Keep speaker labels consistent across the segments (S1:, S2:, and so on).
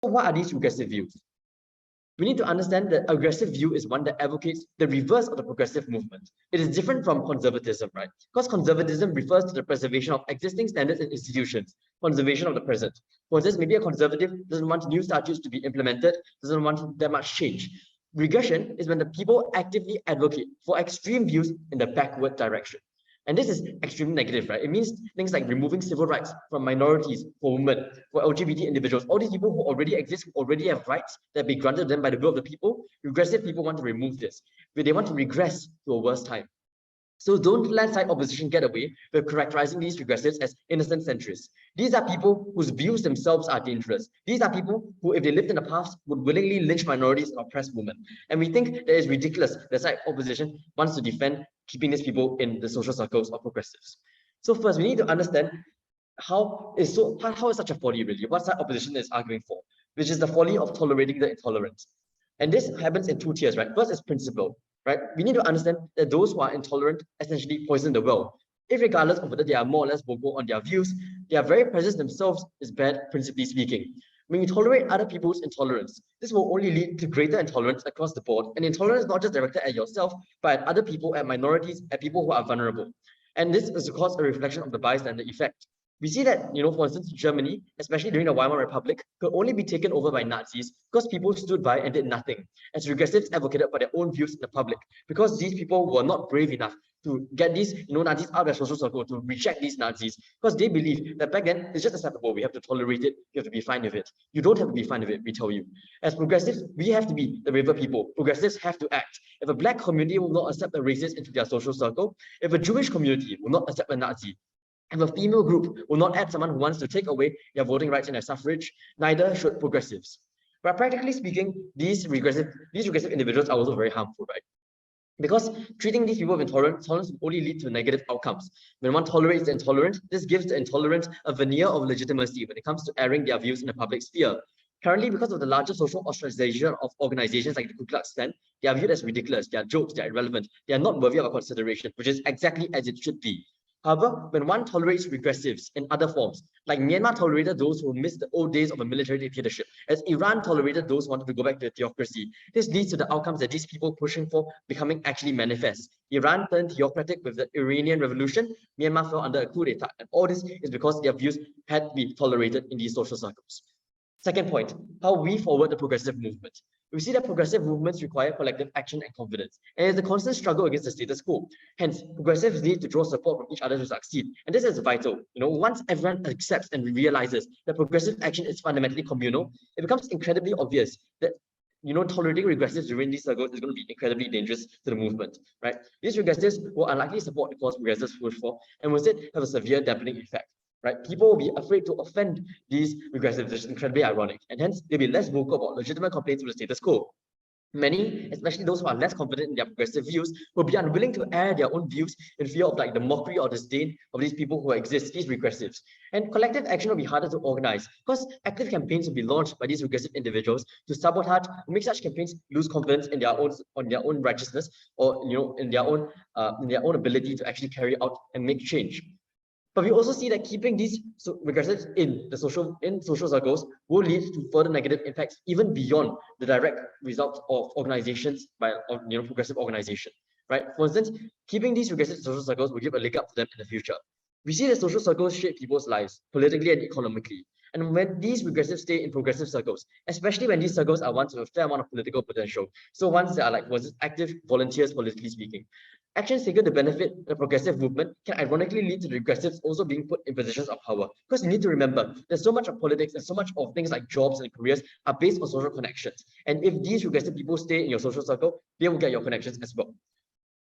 S1: what are these regressive views? We need to understand that aggressive view is one that advocates the reverse of the progressive movement. It is different from conservatism, right? Because conservatism refers to the preservation of existing standards and institutions, conservation of the present. For instance, maybe a conservative doesn't want new statutes to be implemented, doesn't want that much change. Regression is when the people actively advocate for extreme views in the backward direction. And this is extremely negative, right? It means things like removing civil rights from minorities, for women, for LGBT individuals, all these people who already exist, who already have rights that be granted them by the will of the people. Regressive people want to remove this, but they want to regress to a worse time. So don't let side opposition get away with characterizing these regressives as innocent centrists. These are people whose views themselves are dangerous. These are people who, if they lived in the past, would willingly lynch minorities and oppress women. And we think that it's ridiculous that side opposition wants to defend keeping these people in the social circles of progressives. So first, we need to understand how is such a folly really? What side opposition is arguing for, which is the folly of tolerating the intolerant. And this happens in two tiers, right? First is principle, right? We need to understand that those who are intolerant essentially poison the well. Irregardless of whether they are more or less vocal on their views, their very presence themselves is bad, principally speaking. When you tolerate other people's intolerance, this will only lead to greater intolerance across the board. And intolerance is not just directed at yourself, but at other people, at minorities, at people who are vulnerable. And this is, of course, a reflection of the bystander effect. We see that, for instance, Germany, especially during the Weimar Republic, could only be taken over by Nazis because people stood by and did nothing, as regressives advocated for their own views in the public, because these people were not brave enough to get these Nazis out of their social circle, to reject these Nazis, because they believe that back then it's just acceptable. We have to tolerate it. You have to be fine with it. You don't have to be fine with it, we tell you. As progressives, we have to be the braver people. Progressives have to act. If a black community will not accept a racist into their social circle, if a Jewish community will not accept a Nazi, if a female group will not add someone who wants to take away their voting rights and their suffrage, neither should progressives. But practically speaking, these regressive individuals are also very harmful, right? Because treating these people with intolerance will only lead to negative outcomes. When one tolerates the intolerant, this gives the intolerant a veneer of legitimacy when it comes to airing their views in the public sphere. Currently, because of the larger social ostracization of organizations like the Ku Klux Klan, they are viewed as ridiculous, they are jokes, they are irrelevant, they are not worthy of a consideration, which is exactly as it should be. However, when one tolerates regressives in other forms, like Myanmar tolerated those who missed the old days of a military dictatorship, as Iran tolerated those who wanted to go back to a theocracy, this leads to the outcomes that these people pushing for becoming actually manifest. Iran turned theocratic with the Iranian Revolution, Myanmar fell under a coup d'etat, and all this is because their views had to be tolerated in these social circles. Second point, how we forward the progressive movement. We see that progressive movements require collective action and confidence, and it's a constant struggle against the status quo. Hence, progressives need to draw support from each other to succeed, and this is vital. Once everyone accepts and realizes that progressive action is fundamentally communal, it becomes incredibly obvious that tolerating regressives during these circles is going to be incredibly dangerous to the movement, right? These regressives will unlikely support the cause progressives push for, and will instead have a severe dampening effect. Right? People will be afraid to offend these regressives, which is incredibly ironic, and hence they'll be less vocal about legitimate complaints with the status quo. Many, especially those who are less confident in their progressive views, will be unwilling to air their own views in fear of the mockery or disdain of these people who exist, these regressives. And collective action will be harder to organize because active campaigns will be launched by these regressive individuals to sabotage, make such campaigns lose confidence in their own righteousness, or in their own ability to actually carry out and make change. But we also see that keeping these regressives in social circles will lead to further negative impacts even beyond the direct results of organizations by progressive organization. Right? For instance, keeping these regressive social circles will give a leg up to them in the future. We see that social circles shape people's lives politically and economically. And when these regressives stay in progressive circles, especially when these circles are ones with a fair amount of political potential, so ones that are active volunteers, politically speaking, actions taken to benefit the progressive movement can ironically lead to the regressives also being put in positions of power. Because you need to remember, there's so much of politics and so much of things like jobs and careers are based on social connections. And if these regressive people stay in your social circle, they will get your connections as well.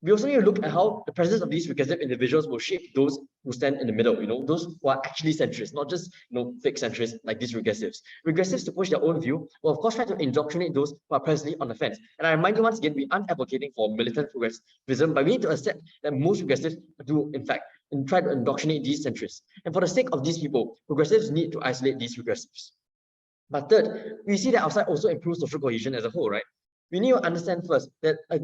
S1: We also need to look at how the presence of these regressive individuals will shape those who stand in the middle, those who are actually centrists, not just fake centrists like these regressives. Regressives, to push their own view, will of course try to indoctrinate those who are presently on the fence. And I remind you once again, we aren't advocating for militant progressivism, but we need to accept that most regressives do, in fact, and try to indoctrinate these centrists. And for the sake of these people, progressives need to isolate these regressives. But third, we see that outside also improves social cohesion as a whole, right? We need to understand first that a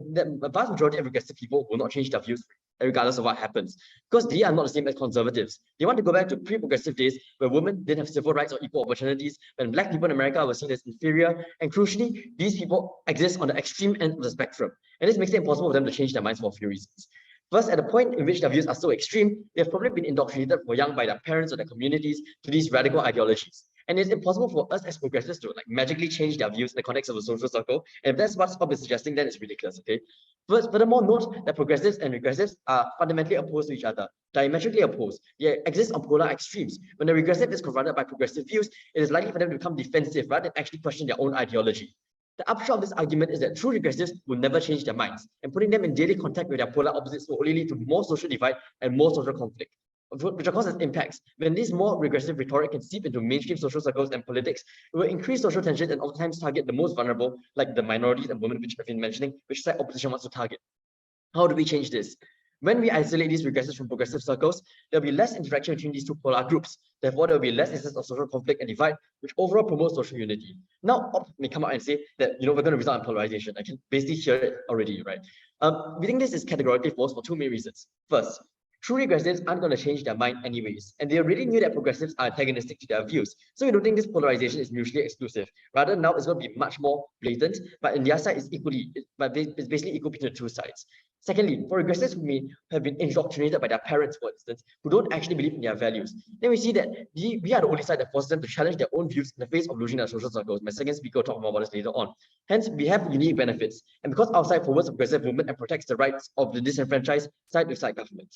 S1: vast majority of regressive people will not change their views regardless of what happens, because they are not the same as conservatives. They want to go back to pre-progressive days where women didn't have civil rights or equal opportunities, when Black people in America were seen as inferior, and crucially, these people exist on the extreme end of the spectrum, and this makes it impossible for them to change their minds for a few reasons. First, at the point in which their views are so extreme, they have probably been indoctrinated from young by their parents or their communities to these radical ideologies. And it's impossible for us as progressives to magically change their views in the context of a social circle. And if that's what Scott is suggesting, then it's ridiculous, okay? Furthermore, note that progressives and regressives are fundamentally opposed to each other, diametrically opposed. They exist on polar extremes. When the regressive is confronted by progressive views, it is likely for them to become defensive rather than actually question their own ideology. The upshot of this argument is that true regressives will never change their minds, and putting them in daily contact with their polar opposites will only lead to more social divide and more social conflict, which of course has impacts. When this more regressive rhetoric can seep into mainstream social circles and politics, it will increase social tension and oftentimes target the most vulnerable, like the minorities and women, which I've been mentioning, which side opposition wants to target. How do we change this? When we isolate these regressives from progressive circles, there'll be less interaction between these two polar groups. Therefore, there'll be less instance of social conflict and divide, which overall promotes social unity. Now, Op may come out and say that we're going to result in polarization. I can basically hear it already, right? We think this is categorically false for two main reasons. First, true regressives aren't going to change their mind anyways, and they already knew that progressives are antagonistic to their views. So we don't think this polarization is mutually exclusive. Rather, now it's going to be much more blatant, but in their side it's it's basically equal between the two sides. Secondly, for regressives who may have been indoctrinated by their parents, for instance, who don't actually believe in their values, then we see that we are the only side that forces them to challenge their own views in the face of losing their social circles. My second speaker will talk more about this later on. Hence, we have unique benefits. And because our side forwards a progressive movement and protects the rights of the disenfranchised side with side government.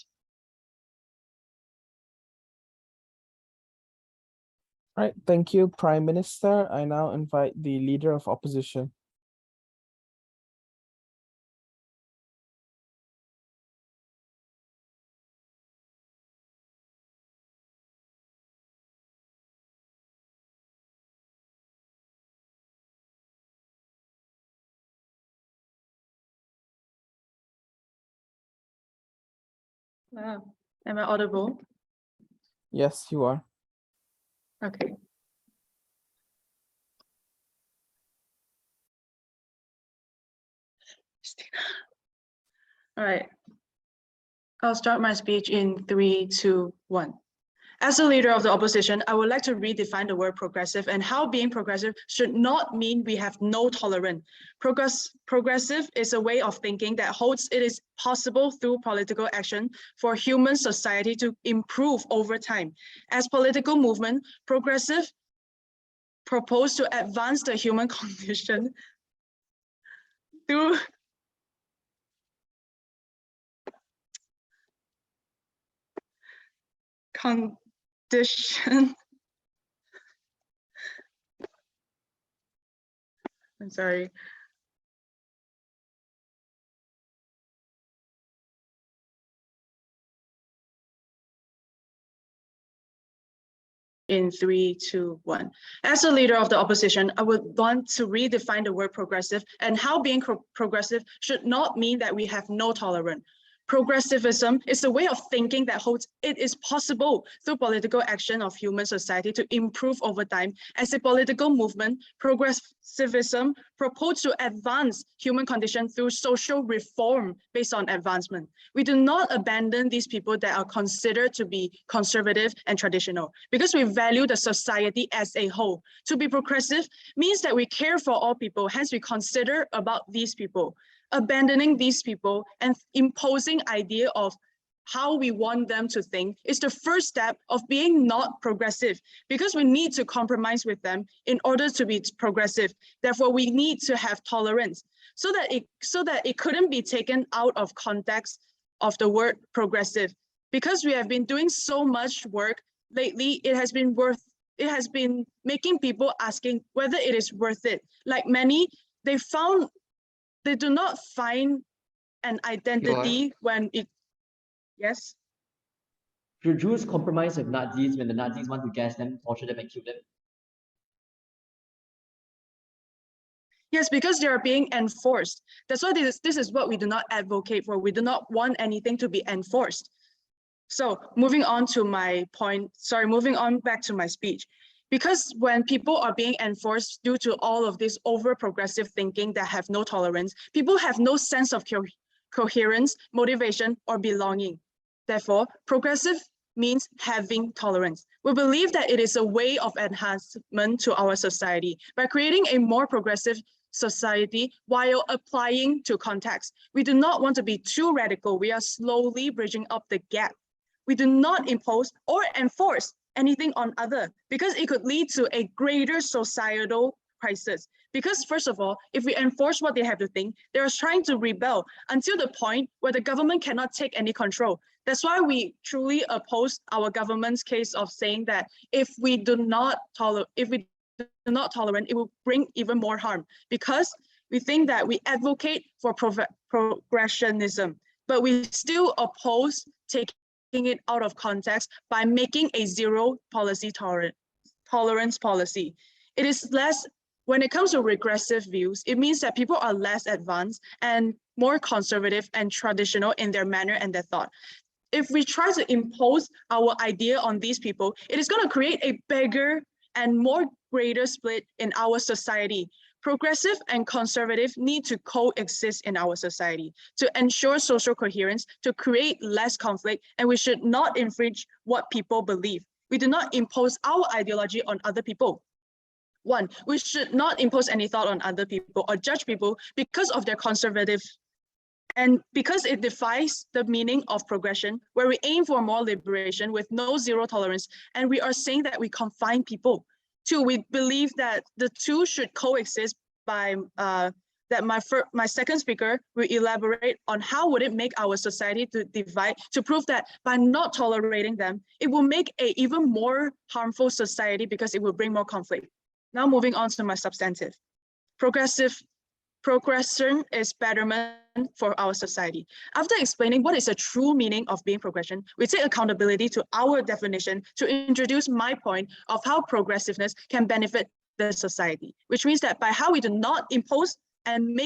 S2: All right, thank you, Prime Minister. I now invite the Leader of Opposition.
S3: Am I audible?
S2: Yes, you are.
S3: Okay. All right. I'll start my speech in 3, 2, 1. As a leader of the opposition, I would like to redefine the word progressive and how being progressive should not mean we have no tolerance. Progressive is a way of thinking that holds it is possible through political action for human society to improve over time. As political movement, progressive propose to advance the human condition through I'm sorry. In 3, 2, 1. As a leader of the opposition, I would want to redefine the word progressive and how being progressive should not mean that we have no tolerance. Progressivism is a way of thinking that holds it is possible through political action of human society to improve over time. As a political movement, progressivism proposes to advance human condition through social reform based on advancement. We do not abandon these people that are considered to be conservative and traditional because we value the society as a whole. To be progressive means that we care for all people, hence we consider about these people. Abandoning these people and imposing idea of how we want them to think is the first step of being not progressive, because we need to compromise with them in order to be progressive. Therefore, we need to have tolerance so that it couldn't be taken out of context of the word progressive. Because we have been doing so much work lately, it has been making people asking whether it is worth it. Like many, they do not find an identity when it, yes?
S1: Should Jews compromise with Nazis when the Nazis want to gas them, torture them, and kill them?
S3: Yes, because they are being enforced. That's why this is what we do not advocate for. We do not want anything to be enforced. So moving on to my point, moving on back to my speech. Because when people are being enforced due to all of this over progressive thinking that have no tolerance, people have no sense of coherence, motivation, or belonging. Therefore, progressive means having tolerance. We believe that it is a way of enhancement to our society by creating a more progressive society while applying to context. We do not want to be too radical. We are slowly bridging up the gap. We do not impose or enforce anything on others because it could lead to a greater societal crisis. Because first of all, if we enforce what they have to think, they are trying to rebel until the point where the government cannot take any control. That's why we truly oppose our government's case of saying that if we do not tolerate, it will bring even more harm, because we think that we advocate for progressionism, but we still oppose taking it out of context by making a zero policy tolerance policy. It is less, when it comes to regressive views, it means that people are less advanced and more conservative and traditional in their manner and their thought. If we try to impose our idea on these people, it is going to create a bigger and more greater split in our society. Progressive and conservative need to coexist in our society to ensure social coherence, to create less conflict, and we should not infringe what people believe. We do not impose our ideology on other people. One, we should not impose any thought on other people or judge people because of their conservative, and because it defies the meaning of progression, where we aim for more liberation with no zero tolerance, and we are saying that we confine people. Two, we believe that the two should coexist by that my second speaker will elaborate on how would it make our society to divide, to prove that by not tolerating them, it will make an even more harmful society because it will bring more conflict. Now moving on to my substantive. Progression is betterment for our society. After explaining what is a true meaning of being progression, we take accountability to our definition to introduce my point of how progressiveness can benefit the society, which means that by how we do not impose and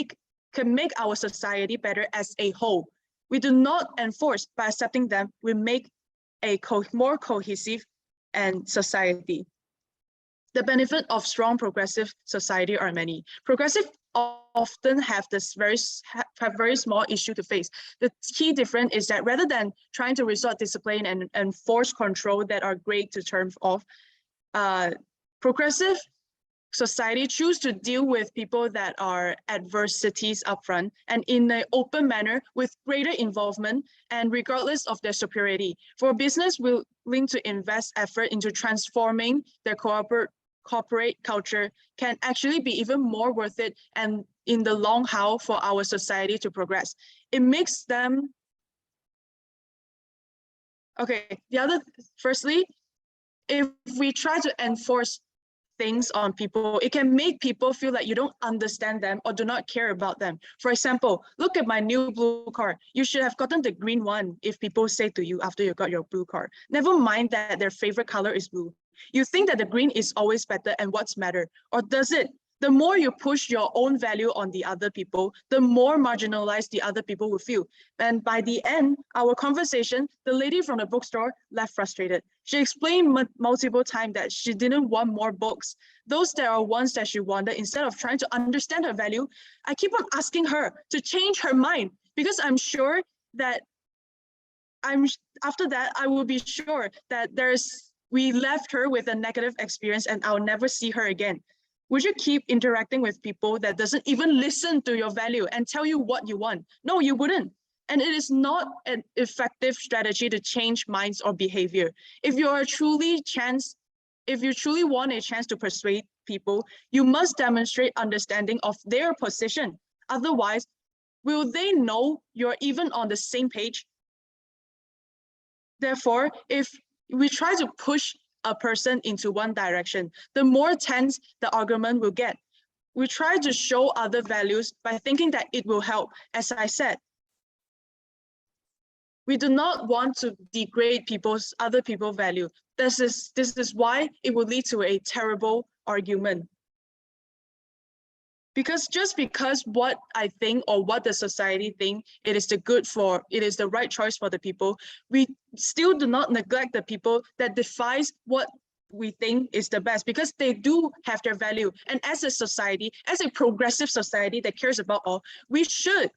S3: can make our society better as a whole. We do not enforce. By accepting them, we make a more cohesive and society. The benefit of strong progressive society are many. Progressive often have very small issue to face. The key difference is that rather than trying to resort discipline and enforce control that are great to turn off, progressive society choose to deal with people that are adversities upfront and in an open manner with greater involvement and regardless of their superiority. For business willing to invest effort into transforming their corporate culture can actually be even more worth it and in the long haul for our society to progress. It makes them, firstly, if we try to enforce things on people, it can make people feel like you don't understand them or do not care about them. For example, look at my new blue car. You should have gotten the green one if people say to you after you got your blue car. Never mind that their favorite color is blue. You think that the green is always better and what's matter, or does it? The more you push your own value on the other people, the more marginalized the other people will feel. And by the end, our conversation, the lady from the bookstore left frustrated. She explained multiple times that she didn't want more books. Those that are ones that she wanted, instead of trying to understand her value, I keep on asking her to change her mind because I'm sure that after that, I will be sure that we left her with a negative experience and I'll never see her again. Would you keep interacting with people that doesn't even listen to your value and tell you what you want? No, you wouldn't. And it is not an effective strategy to change minds or behavior. If you truly want a chance to persuade people, you must demonstrate understanding of their position. Otherwise, will they know you're even on the same page? Therefore, if we try to push a person into one direction, the more tense the argument will get. We try to show other values by thinking that it will help. As I said, we do not want to degrade other people's value. This is why it will lead to a terrible argument. Because just because what I think or what the society think it is the right choice for the people, we still do not neglect the people that defies what we think is the best, because they do have their value. And as a society, as a progressive society that cares about all, we should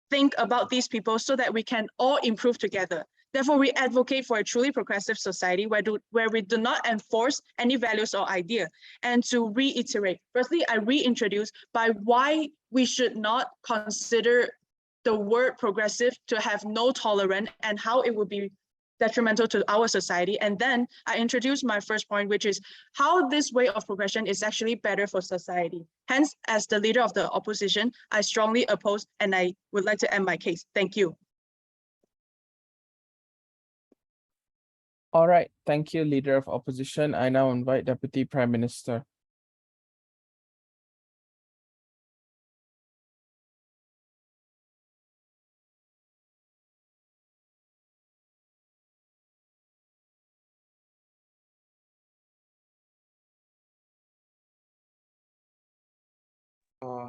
S3: think about these people so that we can all improve together. Therefore, we advocate for a truly progressive society where we do not enforce any values or idea. And to reiterate, firstly, I reintroduce by why we should not consider the word progressive to have no tolerance and how it would be detrimental to our society. And then I introduce my first point, which is how this way of progression is actually better for society. Hence, as the leader of the opposition, I strongly oppose and I would like to end my case. Thank you.
S2: All right, thank you, Leader of Opposition. I now invite Deputy Prime Minister.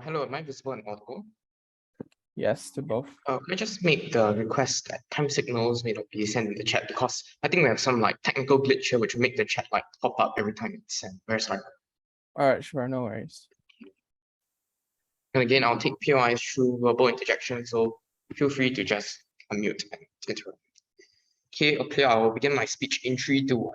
S4: Hello, am I visible and audible?
S2: Yes, to both.
S4: Can I just make the request that time signals may not be sent in the chat, because I think we have some like technical glitch here which will make the chat like pop up every time it's sent. Very sorry.
S2: All right, sure, no worries.
S4: And again, I'll take POIs through verbal interjection, so feel free to just unmute and interrupt. Okay, I will begin my speech in 3, 2, 1.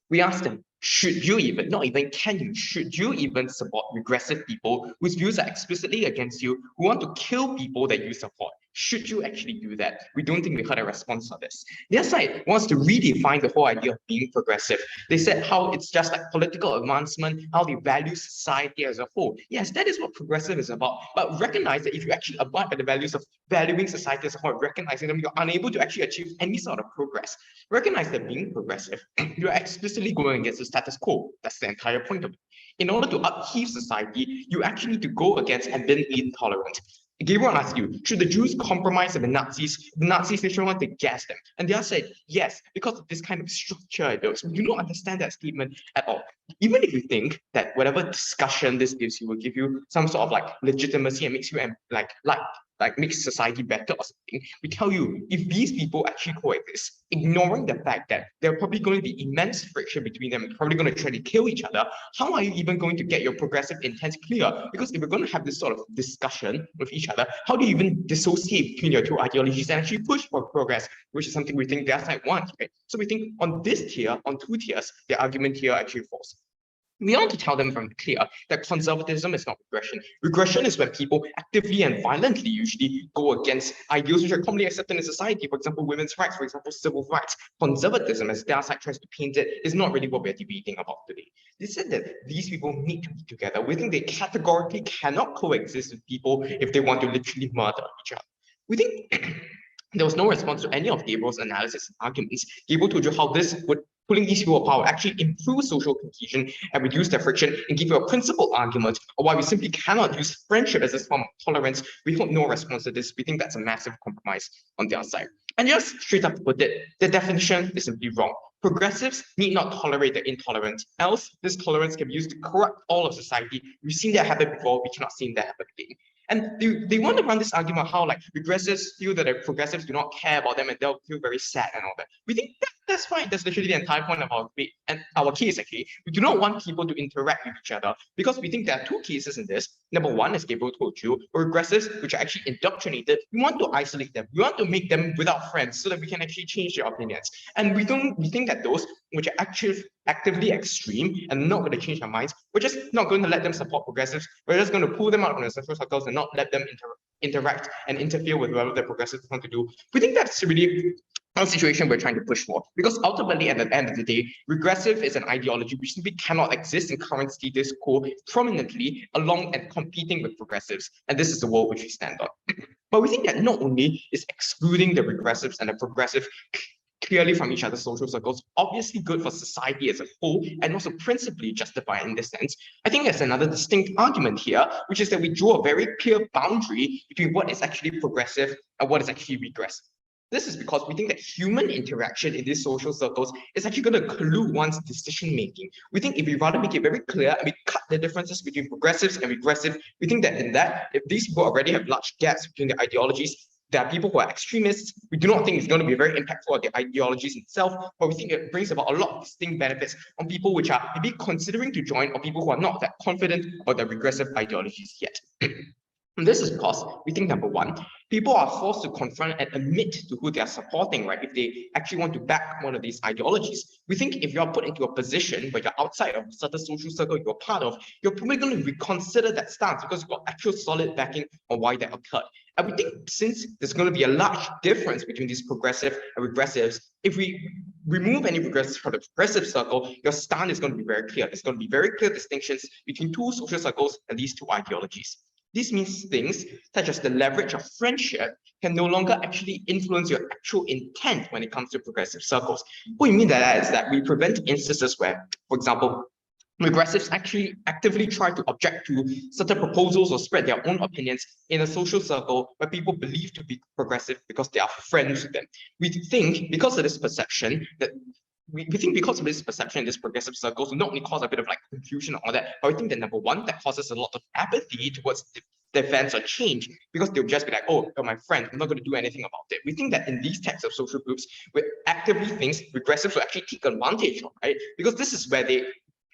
S4: We asked them, should you even, not even can you, should you even support regressive people whose views are explicitly against you, who want to kill people that you support? Should you actually do that? We don't think we heard a response on this. The other side wants to redefine the whole idea of being progressive. They said how it's just like political advancement, how they value society as a whole. Yes, that is what progressive is about. But recognize that if you actually abide by the values of valuing society as a whole, recognizing them, you're unable to actually achieve any sort of progress. Recognize that being progressive, you're explicitly going against the status quo. That's the entire point of it. In order to upheave society, you actually need to go against and be intolerant. Gabriel asked you, should the Jews compromise with the Nazis? The Nazis literally want to gas them. And they all said, yes, because of this kind of structure. We do not understand that statement at all. Even if you think that whatever discussion this gives you will give you some sort of like legitimacy and makes you like makes society better or something, we tell you, if these people actually coexist, ignoring the fact that there are probably going to be immense friction between them and probably going to try to kill each other, how are you even going to get your progressive intent clear? Because if we're going to have this sort of discussion with each other, how do you even dissociate between your two ideologies and actually push for progress, which is something we think the other side wants, right? So we think on this tier, on 2 tiers, the argument here actually falls. We want to tell them from clear that conservatism is not regression. Regression is when people actively and violently usually go against ideals which are commonly accepted in society. For example, women's rights, for example, civil rights. Conservatism, as their side tries to paint it, is not really what we're debating about today. They said that these people need to be together. We think they categorically cannot coexist with people if they want to literally murder each other. We think there was no response to any of Gabriel's analysis and arguments. Gabriel told you how this would pulling these people apart actually improve social cohesion and reduce their friction, and give you a principled argument of why we simply cannot use friendship as a form of tolerance. We hold no response to this. We think that's a massive compromise on their side. And just straight up put it, the definition is simply wrong. Progressives need not tolerate the intolerant, else this tolerance can be used to corrupt all of society. We've seen that happen before, we cannot see that happen again. And they want to run this argument how like regressives feel that the progressives do not care about them and they'll feel very sad and all that. We think that's fine. That's literally the entire point of our debate and our case actually. We do not want people to interact with each other because we think there are 2 cases in this. Number 1, as Gabriel told you, regressives which are actually indoctrinated, we want to isolate them. We want to make them without friends so that we can actually change their opinions. And we think that those which are actively extreme and not going to change their minds, we're just not going to let them support progressives. We're just going to pull them out from the social circles and not let them interact and interfere with whatever the progressives want to do. We think that's really a situation we're trying to push for, because ultimately at the end of the day, regressive is an ideology which simply cannot exist in current status quo prominently along and competing with progressives, and this is the world which we stand on. But we think that not only is excluding the regressives and the progressive clearly from each other's social circles obviously good for society as a whole and also principally justified in this sense, I think there's another distinct argument here, which is that we draw a very clear boundary between what is actually progressive and what is actually regressive. This is because we think that human interaction in these social circles is actually going to collude one's decision making. We think if we rather make it very clear and we cut the differences between progressives and regressive, we think that in that, if these people already have large gaps between their ideologies, there are people who are extremists. We do not think it's going to be very impactful on the ideologies itself, but we think it brings about a lot of distinct benefits on people which are maybe considering to join or people who are not that confident about their regressive ideologies yet. And this is because we think, number one, people are forced to confront and admit to who they are supporting, right? If they actually want to back one of these ideologies. We think if you're put into a position where you're outside of a certain social circle you're part of, you're probably going to reconsider that stance because you've got actual solid backing on why that occurred. And we think since there's going to be a large difference between these progressive and regressives, if we remove any regressives from the progressive circle, your stand is going to be very clear. There's going to be very clear distinctions between two social circles and these two ideologies. This means things such as the leverage of friendship can no longer actually influence your actual intent when it comes to progressive circles. What we mean by that is that we prevent instances where, for example, regressives actually actively try to object to certain proposals or spread their own opinions in a social circle where people believe to be progressive because they are friends with them. We think because of this perception that we think because of this perception in this progressive circles, not only cause a bit of like confusion and all that, but I think that number one, that causes a lot of apathy towards defense or change because they'll just be like, oh, you're my friend, I'm not going to do anything about it. We think that in these types of social groups, where actively things regressives will actually take advantage of, right? Because this is where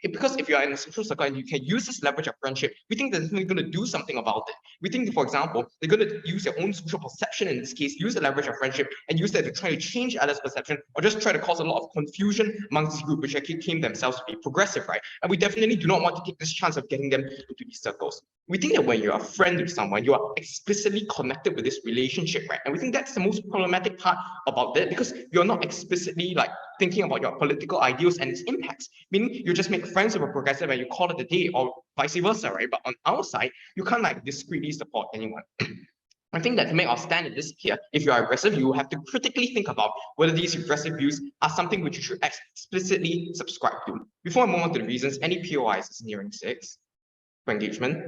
S4: because if you're in a social circle and you can use this leverage of friendship, we think that they're going to do something about it. We think, for example, they're going to use their own social perception in this case, use the leverage of friendship and use that to try to change others' perception or just try to cause a lot of confusion amongst this group, which actually claim themselves to be progressive, right? And we definitely do not want to take this chance of getting them into these circles. We think that when you're a friend with someone, you are explicitly connected with this relationship, right? And we think that's the most problematic part about that because you're not explicitly like thinking about your political ideals and its impacts, meaning you just make friends with a progressive and you call it a day or vice versa, right? But on our side, you can't like discreetly support anyone. I think that to make our stand in this here, if you are aggressive, you have to critically think about whether these aggressive views are something which you should explicitly subscribe to. Before I move on to the reasons, any POIs is nearing 6 for engagement.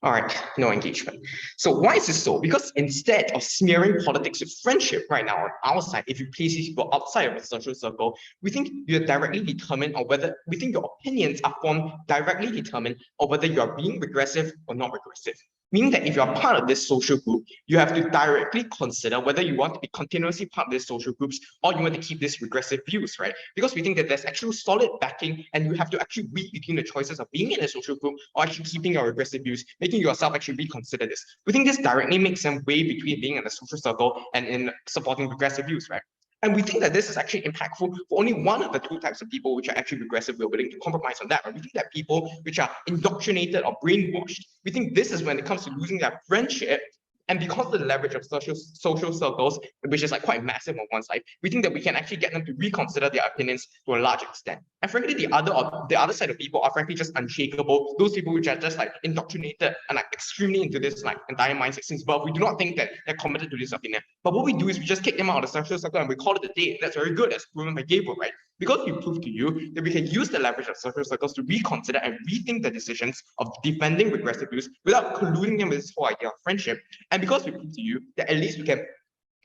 S4: All right, no engagement. So why is this so? Because instead of smearing politics with friendship right now on our side, if you place these people outside of the social circle, we think you're directly determined on whether, we think your opinions are formed directly determined on whether you are being regressive or not regressive. Meaning that if you're part of this social group, you have to directly consider whether you want to be continuously part of these social groups or you want to keep these regressive views, right? Because we think that there's actual solid backing and you have to actually weigh between the choices of being in a social group or actually keeping your regressive views, making yourself actually reconsider this. We think this directly makes some way between being in a social circle and in supporting regressive views, right? And we think that this is actually impactful for only one of the two types of people which are actually regressive. We're willing to compromise on that. Right? We think that people which are indoctrinated or brainwashed, we think this is when it comes to losing their friendship. And because of the leverage of social circles, which is like quite massive on one side, we think that we can actually get them to reconsider their opinions to a large extent. And frankly, the other side of people are frankly just unshakable. Those people which are just like indoctrinated and like extremely into this like entire mindset since birth. We do not think that they're committed to this opinion. But what we do is we just kick them out of the social circle and we call it a day. That's very good. That's proven by Gabriel, right? Because we prove to you that we can use the leverage of social circles to reconsider and rethink the decisions of defending regressive views without colluding them with this whole idea of friendship. And because we prove to you that at least we can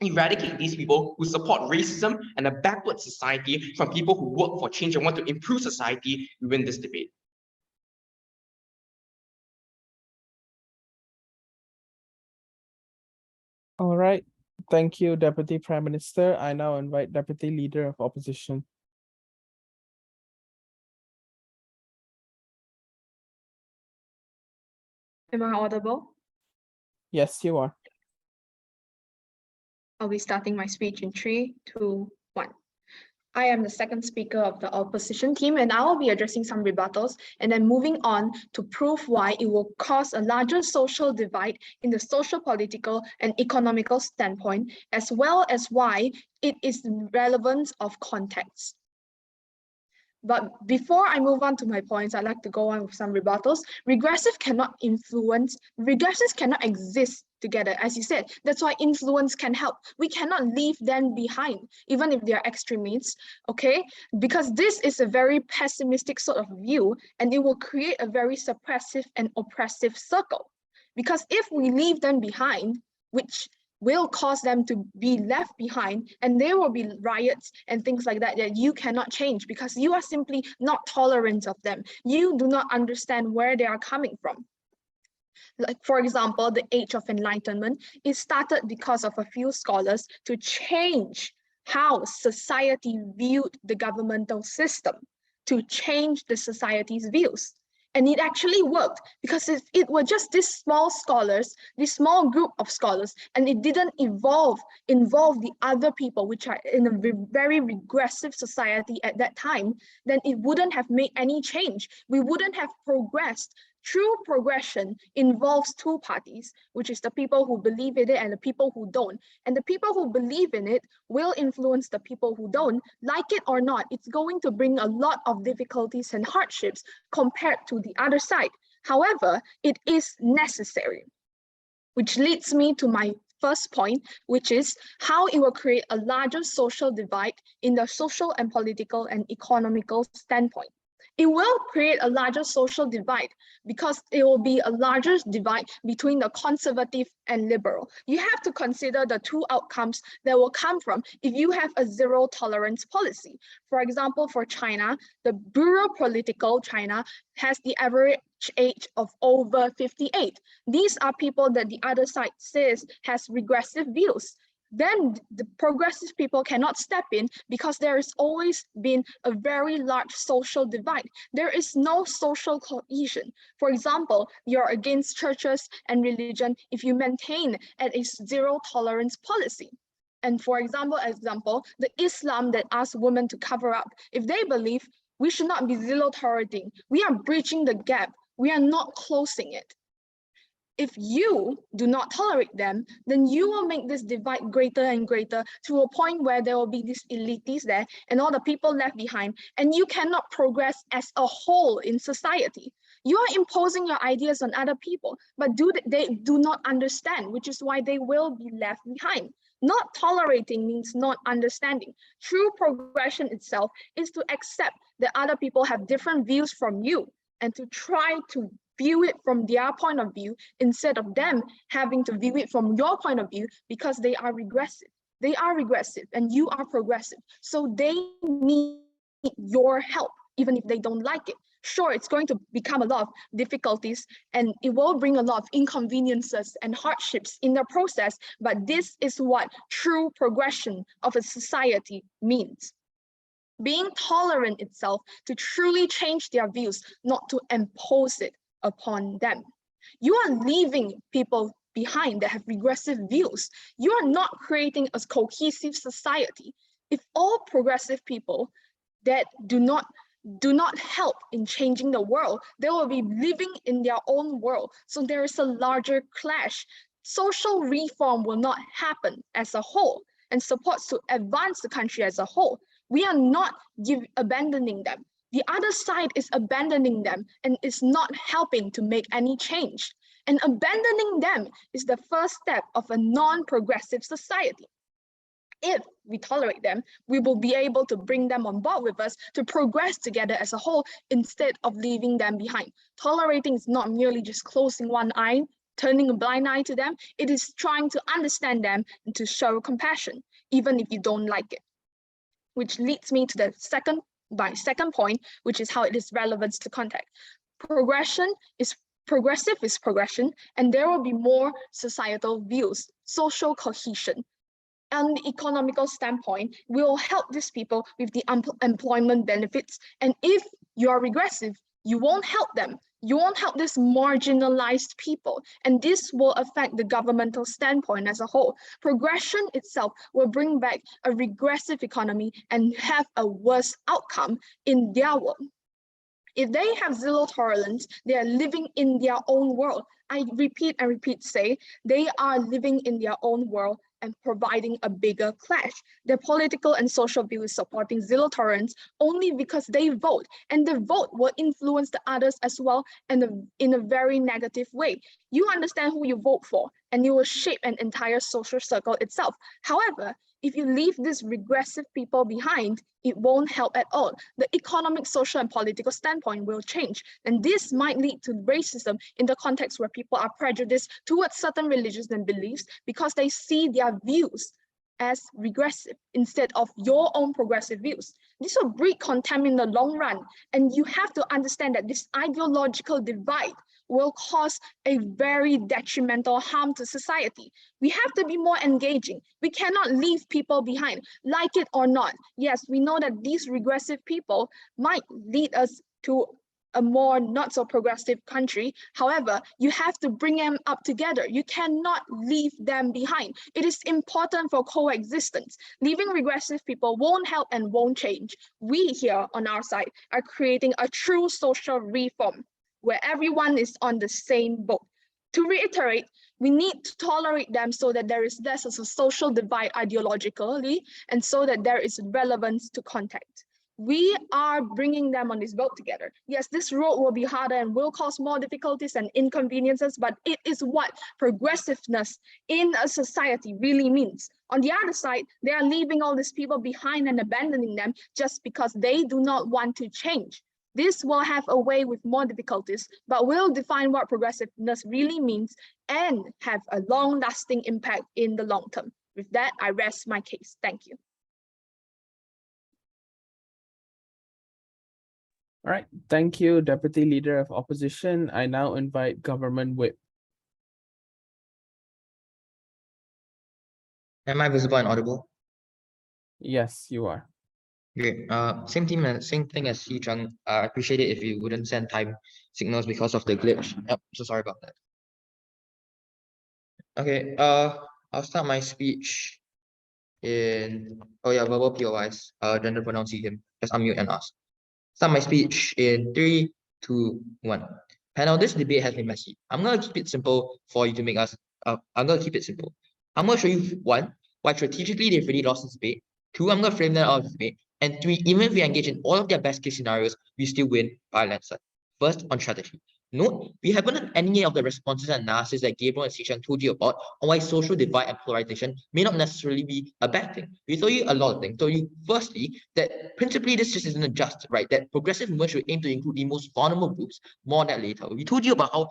S4: eradicate these people who support racism and a backward society from people who work for change and want to improve society, we win this debate.
S2: All right. Thank you, Deputy Prime Minister. I now invite Deputy Leader of Opposition.
S5: Am I audible?
S2: Yes, you are.
S5: I'll be starting my speech in 3, 2, 1. I am the second speaker of the opposition team, and I will be addressing some rebuttals and then moving on to prove why it will cause a larger social divide in the social, political, and economical standpoint, as well as why it is the relevance of context. But before I move on to my points, I'd like to go on with some rebuttals. Regressives cannot exist together. As you said, that's why influence can help. We cannot leave them behind, even if they are extremists, okay? Because this is a very pessimistic sort of view, and it will create a very suppressive and oppressive circle. Because if we leave them behind, which will cause them to be left behind, and there will be riots and things like that that you cannot change because you are simply not tolerant of them. You do not understand where they are coming from. Like, for example, the Age of Enlightenment is started because of a few scholars to change how society viewed the governmental system, to change the society's views. And it actually worked, because if it were just these small scholars, this small group of scholars, and it didn't involve the other people, which are in a very regressive society at that time, then it wouldn't have made any change. We wouldn't have progressed. True progression involves two parties, which is the people who believe in it and the people who don't. And the people who believe in it will influence the people who don't. Like it or not, it's going to bring a lot of difficulties and hardships compared to the other side. However, it is necessary, which leads me to my first point, which is how it will create a larger social divide in the social and political and economical standpoint. It will create a larger social divide because it will be a larger divide between the conservative and liberal. You have to consider the two outcomes that will come from if you have a zero tolerance policy. For example, for China, the Bureau Political China has the average age of over 58. These are people that the other side says has regressive views. Then the progressive people cannot step in because there has always been a very large social divide. There is no social cohesion. For example, you're against churches and religion if you maintain at a zero tolerance policy. And for example, the Islam that asks women to cover up, if they believe we should not be zero tolerating, we are breaching the gap, we are not closing it. If you do not tolerate them, then you will make this divide greater and greater to a point where there will be these elites there and all the people left behind, and you cannot progress as a whole in society. You are imposing your ideas on other people, but they do not understand, which is why they will be left behind. Not tolerating means not understanding. True progression itself is to accept that other people have different views from you and to try to view it from their point of view instead of them having to view it from your point of view, because they are regressive. They are regressive and you are progressive. So they need your help, even if they don't like it. Sure, it's going to become a lot of difficulties and it will bring a lot of inconveniences and hardships in the process, but this is what true progression of a society means. Being tolerant itself to truly change their views, not to impose it upon them. You are leaving people behind that have regressive views. You are not creating a cohesive society. If all progressive people that do not help in changing the world, they will be living in their own world. So there is a larger clash. Social reform will not happen as a whole and supports to advance the country as a whole. We are not abandoning them. The other side is abandoning them and is not helping to make any change. And abandoning them is the first step of a non-progressive society. If we tolerate them, we will be able to bring them on board with us to progress together as a whole instead of leaving them behind. Tolerating is not merely just closing one eye, turning a blind eye to them. It is trying to understand them and to show compassion, even if you don't like it. Which leads me to the second point, which is how it is relevant to context. Progressive is progression, and there will be more societal views, social cohesion. On the economical standpoint, we will help these people with the employment benefits. And if you are regressive, you won't help them. You won't help these marginalized people. And this will affect the governmental standpoint as a whole. Progression itself will bring back a regressive economy and have a worse outcome in their world. If they have zero tolerance, they are living in their own world. I repeat and repeat, say, they are living in their own world and providing a bigger clash. Their political and social view is supporting zero tolerance only because they vote, and the vote will influence the others as well, and in a very negative way. You understand who you vote for, and you will shape an entire social circle itself. However, if you leave these regressive people behind, it won't help at all. The economic, social, and political standpoint will change. And this might lead to racism in the context where people are prejudiced towards certain religions and beliefs because they see their views as regressive instead of your own progressive views. This will breed contempt in the long run. And you have to understand that this ideological divide will cause a very detrimental harm to society. We have to be more engaging. We cannot leave people behind, like it or not. Yes, we know that these regressive people might lead us to a more not so progressive country. However, you have to bring them up together. You cannot leave them behind. It is important for coexistence. Leaving regressive people won't help and won't change. We here on our side are creating a true social reform where everyone is on the same boat. To reiterate, we need to tolerate them so that there is less of a social divide ideologically and so that there is relevance to contact. We are bringing them on this boat together. Yes, this road will be harder and will cause more difficulties and inconveniences, but it is what progressiveness in a society really means. On the other side, they are leaving all these people behind and abandoning them just because they do not want to change. This will have a way with more difficulties, but will define what progressiveness really means and have a long-lasting impact in the long term. With that, I rest my case. Thank you.
S2: All right, thank you, Deputy Leader of Opposition. I now invite Government Whip.
S4: Am I visible and audible?
S2: Yes, you are.
S4: Great. Same thing as Chiang. I appreciate it if you wouldn't send time signals because of the glitch. Yep, so sorry about that. Okay, I'll start my speech in verbal POIs, gender pronouns him. Just unmute and ask. Start my speech in 3, 2, 1. Panel, this debate has been messy. I'm gonna keep it simple for you to make us I'm gonna keep it simple. I'm gonna show you 1, why strategically they've really lost this debate. 2, I'm gonna frame that out of the debate. And 3, even if we engage in all of their best case scenarios, we still win by a landslide. First, on strategy. Note, we haven't done any of the responses and analysis that Gabriel and Chiang told you about on why social divide and polarization may not necessarily be a bad thing. We told you a lot of things. Told you, firstly, that principally this just isn't just, right? That progressive movement should aim to include the most vulnerable groups. More on that later. We told you about how,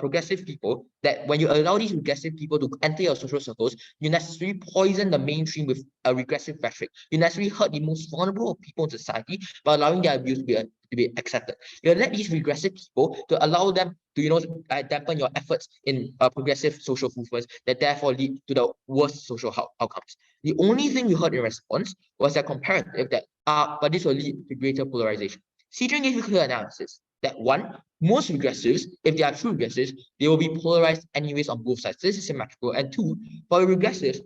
S4: progressive people, that when you allow these regressive people to enter your social circles, you necessarily poison the mainstream with a regressive rhetoric. You necessarily hurt the most vulnerable of people in society by allowing their abuse to be accepted. You let these regressive people to allow them to dampen your efforts in progressive social movements that therefore lead to the worst social outcomes. The only thing you heard in response was a comparative that but this will lead to greater polarization. Cedric gave you clear analysis that 1, most regressives, if they are true regressives, they will be polarized anyways on both sides. This is symmetrical. And 2, for regressives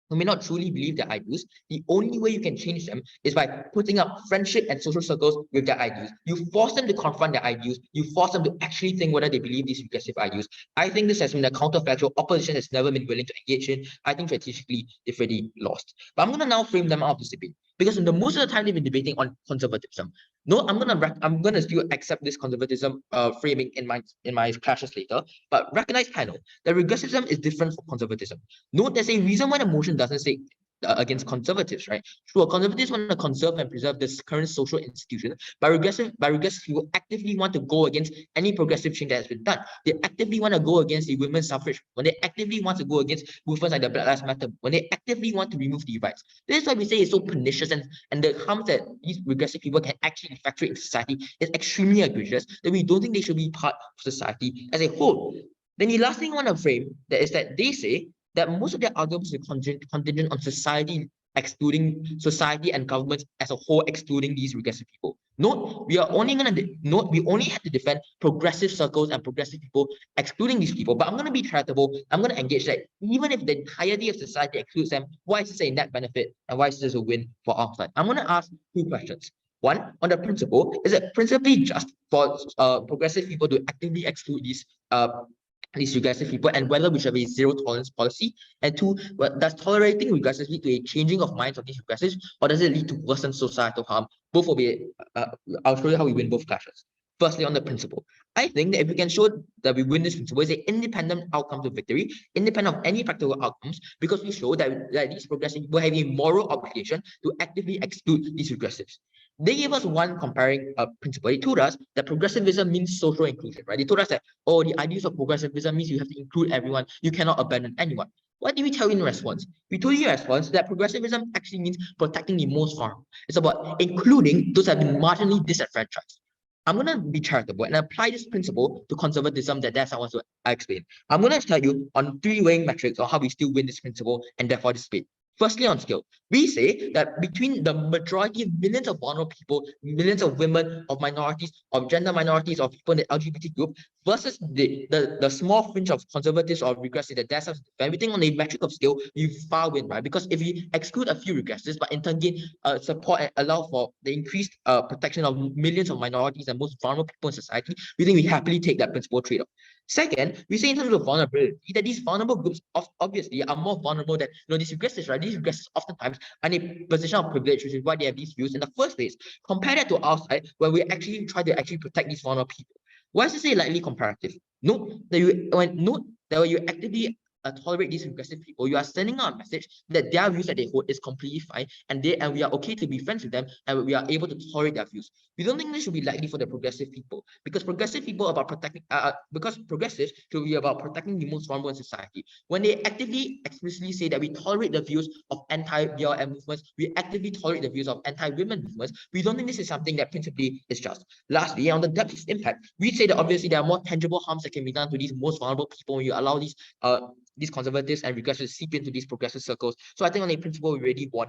S4: who may not truly believe their ideals, the only way you can change them is by putting up friendship and social circles with their ideals. You force them to confront their ideals. You force them to actually think whether they believe these regressive ideals. I think this has been a counterfactual opposition has never been willing to engage in. I think strategically they've already lost. But I'm going to now frame them out of this debate, because in the most of the time they've been debating on conservatism. No, I'm gonna still accept this conservatism framing in my classes later, but recognize, panel, that regressivism is different from conservatism. Note there's a reason why the motion doesn't say against conservatives, right? Sure, conservatives want to conserve and preserve this current social institution, but regressive people actively want to go against any progressive change that has been done. They actively want to go against the women's suffrage, when they actively want to go against movements like the Black Lives Matter, when they actively want to remove the rights. This is why we say it's so pernicious, and the harms that these regressive people can actually effectuate in society is extremely egregious, that we don't think they should be part of society as a whole. Then the last thing I want to frame that is that they say that most of their arguments are contingent on society, excluding society and governments as a whole, excluding these regressive people. Note, we only have to defend progressive circles and progressive people, excluding these people. But I'm going to be charitable. I'm going to engage that even if the entirety of society excludes them, why is this a net benefit and why is this a win for our side? I'm going to ask 2 questions. 1, on the principle, is it principally just for progressive people to actively exclude these regressive people, and whether we should have a zero tolerance policy? And 2, does tolerating regressives lead to a changing of minds of these regressives, or does it lead to worsened societal harm? Both will be, I'll show you how we win both clashes. Firstly, on the principle, I think that if we can show that we win this principle, it's an independent outcome to victory, independent of any practical outcomes, because we show that these progressive people have a moral obligation to actively exclude these regressives. They gave us one comparing principle. They told us that progressivism means social inclusion, right? They told us that, oh, the ideas of progressivism means you have to include everyone. You cannot abandon anyone. What did we tell you in response? We told you in response that progressivism actually means protecting the most vulnerable. It's about including those that have been marginally disenfranchised. I'm going to be charitable and apply this principle to conservatism that's I want to explain. I'm going to tell you on 3 weighing metrics on how we still win this principle and therefore this debate.
S1: Firstly, on skill, we say that between the majority of millions of vulnerable people, millions of women, of minorities, of gender minorities, of people in the LGBT group, versus the small fringe of conservatives or regressive, the deaths of everything on the metric of skill, you far win, right? Because if we exclude a few regressives, but in turn gain support and allow for the increased protection of millions of minorities and most vulnerable people in society, we think we happily take that principal trade-off. Second, we say in terms of vulnerability that these vulnerable groups obviously are more vulnerable than these regressives, right? These regressives oftentimes are in a position of privilege, which is why they have these views in the first place. Compare that to our side, where we actually try to protect these vulnerable people. Why is this likely comparative? Note that when you actively tolerate these regressive people, you are sending out a message that their views that they hold is completely fine, and we are okay to be friends with them, and we are able to tolerate their views. We don't think this should be likely for the progressive people, because progressive people are about protecting because progressives should be about protecting the most vulnerable in society. When they actively explicitly say that we tolerate the views of anti-BLM movements, we actively tolerate the views of anti-women movements, we don't think this is something that principally is just. Lastly, on the depth of impact, we say that obviously there are more tangible harms that can be done to these most vulnerable people when you allow these conservatives and regressives seep into these progressive circles. So I think on a principle, we already won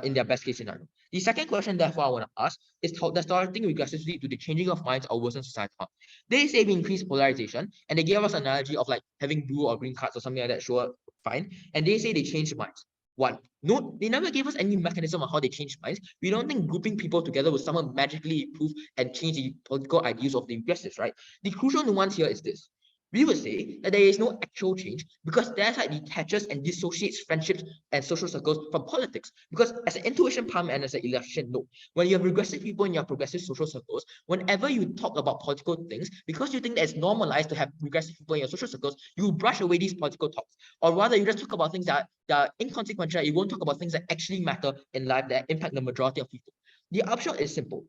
S1: in their best case scenario. The second question, therefore, I want to ask is, does tolerating regressives lead to the changing of minds or worsen society? They say we increase polarization, and they gave us an analogy of like having blue or green cards or something like that. Sure, fine. And they say they change minds. One, no, they never gave us any mechanism on how they change minds. We don't think grouping people together will somehow magically improve and change the political ideals of the regressives, right? The crucial nuance here is this. We would say that there is no actual change because their side detaches and dissociates friendships and social circles from politics. Because as an intuition pump and as an election note, when you have regressive people in your progressive social circles, whenever you talk about political things, because you think that it's normalized to have regressive people in your social circles, you brush away these political talks. Or rather, you just talk about things that are inconsequential. You won't talk about things that actually matter in life that impact the majority of people. The upshot is simple.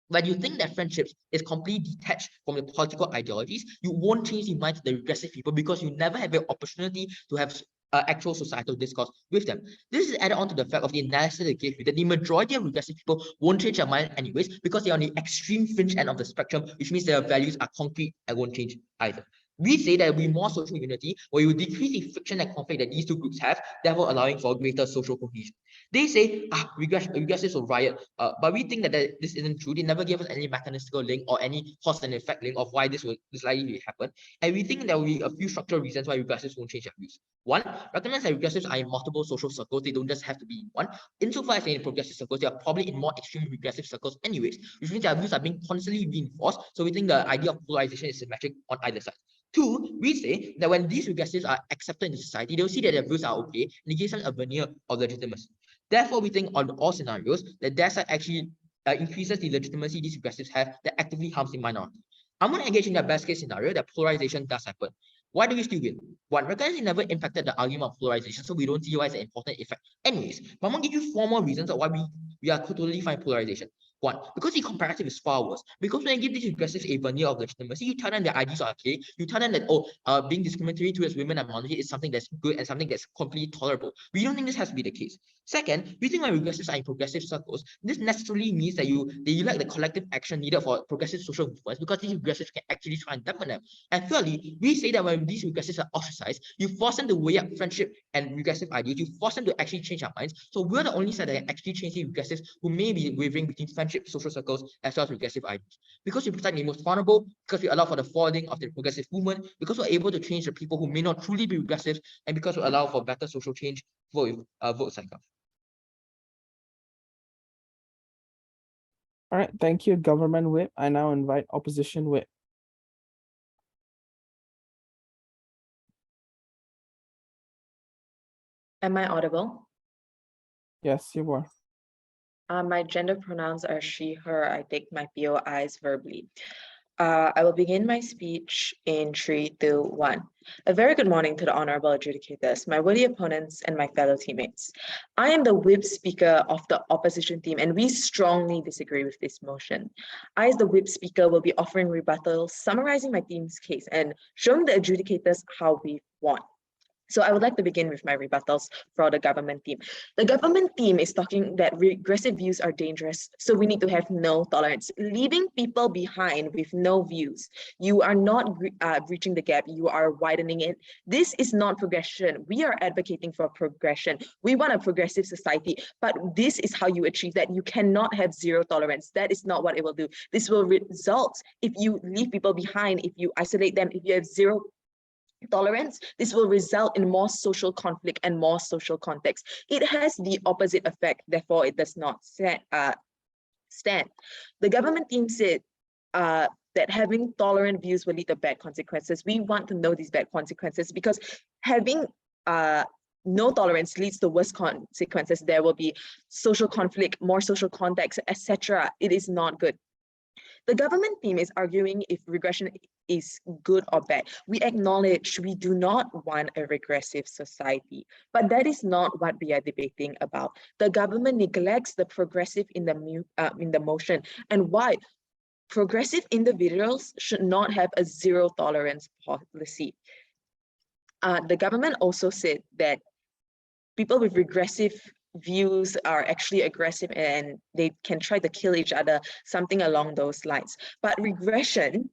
S1: When you think that friendships is completely detached from the political ideologies, you won't change the minds of the regressive people because you never have the opportunity to have actual societal discourse with them. This is added on to the fact of the analysis they gave you that the majority of regressive people won't change their mind anyways because they're on the extreme fringe end of the spectrum, which means their values are concrete and won't change either. We say that there will be more social unity where you decrease the friction and conflict that these two groups have, therefore allowing for greater social cohesion. They say, regressives will riot, but we think that this isn't true. They never gave us any mechanical link or any cause and effect link of why this likely to happen. And we think there will be a few structural reasons why regressives won't change their views. One, recognize that regressives are in multiple social circles. They don't just have to be in one. Insofar as they're in progressive circles, they are probably in more extreme regressive circles anyways, which means their views are being constantly reinforced. So we think the idea of polarization is symmetric on either side. Two, we say that when these regressives are accepted in society, they'll see that their views are okay, and it gives them a veneer of legitimacy. Therefore, we think on all scenarios that their side actually increases the legitimacy these regressives have that actively harms the minority. I'm going to engage in the best case scenario that polarization does happen. Why do we still win? One, recognize it never impacted the argument of polarization, so we don't see why it's an important effect. Anyways, but I'm going to give you 4 more reasons of why we are totally fine polarization. One, because the comparative is far worse. Because when you give these regressives a veneer of legitimacy, you tell them their ideas are okay. You tell them that, being discriminatory towards women and minorities is something that's good and something that's completely tolerable. We don't think this has to be the case. Second, we think when regressives are in progressive circles, this necessarily means that you lack the collective action needed for progressive social movements because these regressives can actually try and dampen them. And thirdly, we say that when these regressives are ostracized, you force them to weigh up friendship and regressive ideas. You force them to actually change their minds. So we're the only side that can actually change the regressives who may be wavering between friendship, social circles, as well as regressive ideas. Because we protect the most vulnerable, because we allow for the forwarding of the progressive movement, because we're able to change the people who may not truly be regressive, and because we allow for better social change vote cycle.
S2: All right, thank you, Government Whip. I now invite Opposition Whip.
S6: Am I audible?
S2: Yes, you are.
S6: My gender pronouns are she, her. I take my POIs verbally. I will begin my speech in 3, 2, 1. A very good morning to the honorable adjudicators, my worthy opponents, and my fellow teammates. I am the whip speaker of the opposition team, and we strongly disagree with this motion. I, as the whip speaker, will be offering rebuttals, summarizing my team's case, and showing the adjudicators how we won. So I would like to begin with my rebuttals for the government team. The government team is talking that regressive views are dangerous, so we need to have no tolerance. Leaving people behind with no views, you are not reaching the gap, you are widening it. This is not progression. We are advocating for progression. We want a progressive society, but this is how you achieve that. You cannot have zero tolerance. That is not what it will do. This will result if you leave people behind, if you isolate them, if you have zero tolerance, this will result in more social conflict and more social context. It has the opposite effect, therefore it does not stand. The government team said that having tolerant views will lead to bad consequences. We want to know these bad consequences because having no tolerance leads to worse consequences. There will be social conflict, more social context, etc. It is not good. The government team is arguing if regression is good or bad. We acknowledge we do not want a regressive society, but that is not what we are debating about. The government neglects the progressive in the motion, and why progressive individuals should not have a zero tolerance policy. The government also said that people with regressive views are actually aggressive and they can try to kill each other, something along those lines. But regression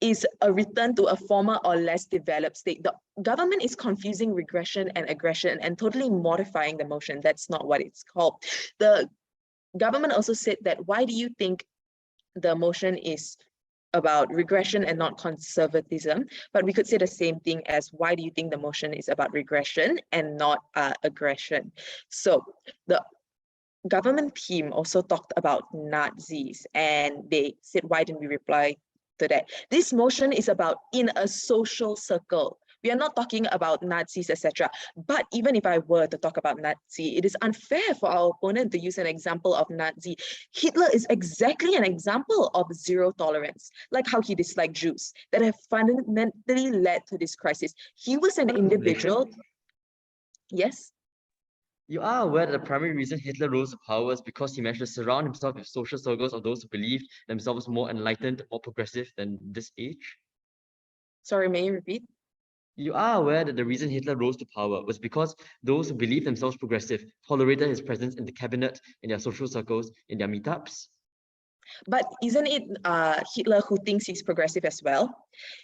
S6: is a return to a former or less developed state. The government is confusing regression and aggression and totally modifying the motion. That's not what it's called. The government also said that, why do you think the motion is about regression and not conservatism? But we could say the same thing as, why do you think the motion is about regression and not aggression? So the government team also talked about Nazis, and they said, why didn't we reply to that? This motion is about in a social circle. We are not talking about Nazis, etc. But even if I were to talk about Nazi, it is unfair for our opponent to use an example of Nazi. Hitler is exactly an example of zero tolerance, like how he disliked Jews, that have fundamentally led to this crisis. He was an individual. Yes?
S1: You are aware that the primary reason Hitler rose to power was because he managed to surround himself with social circles of those who believed themselves more enlightened, more progressive than this age?
S6: Sorry, may you repeat?
S1: You are aware that the reason Hitler rose to power was because those who believed themselves progressive tolerated his presence in the cabinet, in their social circles, in their meetups?
S6: But isn't it Hitler who thinks he's progressive as well?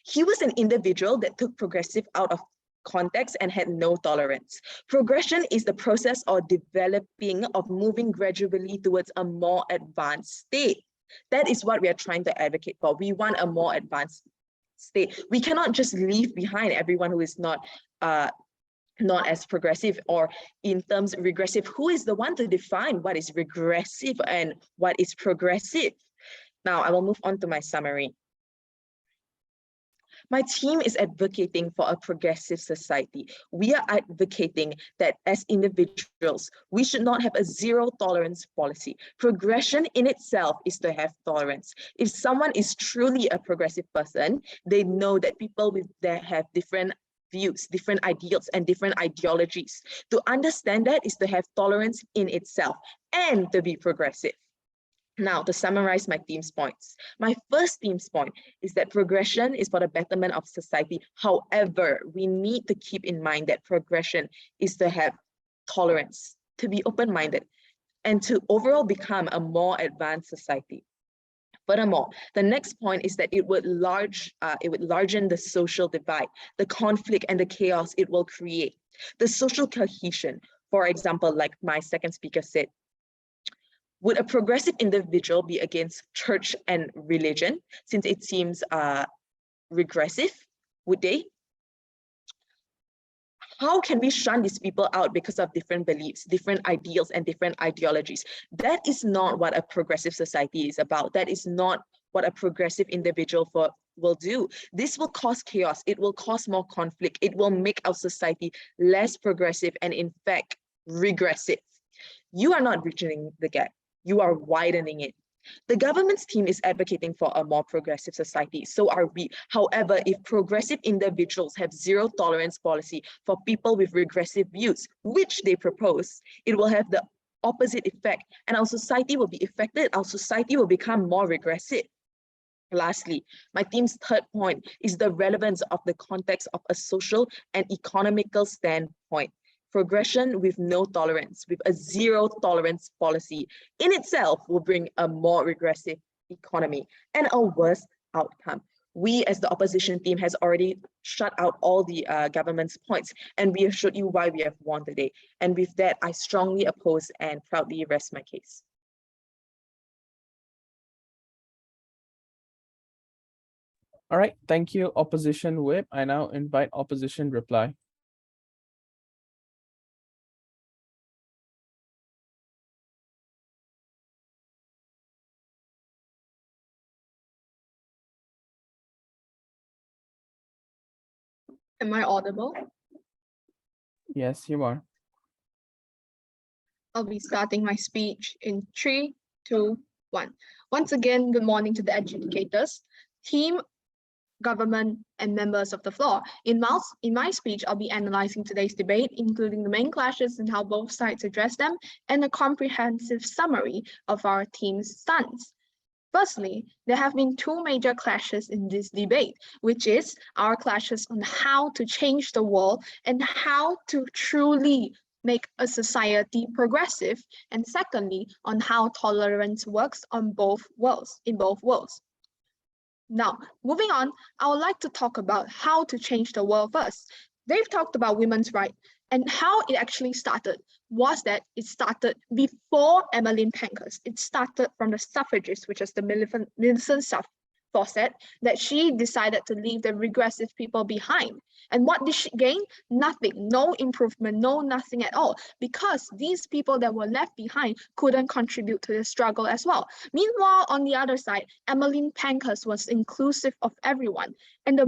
S6: He was an individual that took progressive out of context and had no tolerance. Progression is the process or developing of moving gradually towards a more advanced state. That is what we are trying to advocate for. We want a more advanced state. We cannot just leave behind everyone who is not as progressive, or in terms regressive. Who is the one to define what is regressive and what is progressive? Now I will move on to my summary. My team is advocating for a progressive society. We are advocating that as individuals, we should not have a zero tolerance policy. Progression in itself is to have tolerance. If someone is truly a progressive person, they know that people that have different views, different ideals, and different ideologies. To understand that is to have tolerance in itself and to be progressive. Now, to summarize my team's points, my first team's point is that progression is for the betterment of society. However, we need to keep in mind that progression is to have tolerance, to be open-minded, and to overall become a more advanced society. Furthermore, the next point is that it would largen the social divide, the conflict and the chaos it will create, the social cohesion. For example, like my second speaker said, would a progressive individual be against church and religion, since it seems regressive? Would they? How can we shun these people out because of different beliefs, different ideals, and different ideologies? That is not what a progressive society is about. That is not what a progressive individual will do. This will cause chaos. It will cause more conflict. It will make our society less progressive and, in fact, regressive. You are not bridging the gap. You are widening it. The government's team is advocating for a more progressive society. So are we. However, if progressive individuals have zero tolerance policy for people with regressive views, which they propose, it will have the opposite effect, and our society will be affected. Our society will become more regressive. Lastly, my team's third point is the relevance of the context of a social and economical standpoint. Progression with no tolerance, with a zero tolerance policy in itself will bring a more regressive economy and a worse outcome. We as the opposition team has already shut out all the government's points, and we have showed you why we have won today. And with that, I strongly oppose and proudly rest my case.
S2: All right, thank you, Opposition Whip. I now invite Opposition Reply.
S5: Am I audible?
S2: Yes, you are.
S5: I'll be starting my speech in 3, 2, 1. Once again, good morning to the educators, team, government, and members of the floor. In my speech, I'll be analyzing today's debate, including the main clashes and how both sides address them, and a comprehensive summary of our team's stance. Firstly, there have been two major clashes in this debate, which is our clashes on how to change the world and how to truly make a society progressive, and secondly, on how tolerance works on both worlds, in both worlds. Now, moving on, I would like to talk about how to change the world first. They've talked about women's rights, and how it actually started was that it started before Emmeline Pankhurst. It started from the suffragists, which is the Millicent Fawcett, that she decided to leave the regressive people behind. And what did she gain? Nothing, no improvement, no nothing at all, because these people that were left behind couldn't contribute to the struggle as well. Meanwhile, on the other side, Emmeline Pankhurst was inclusive of everyone, and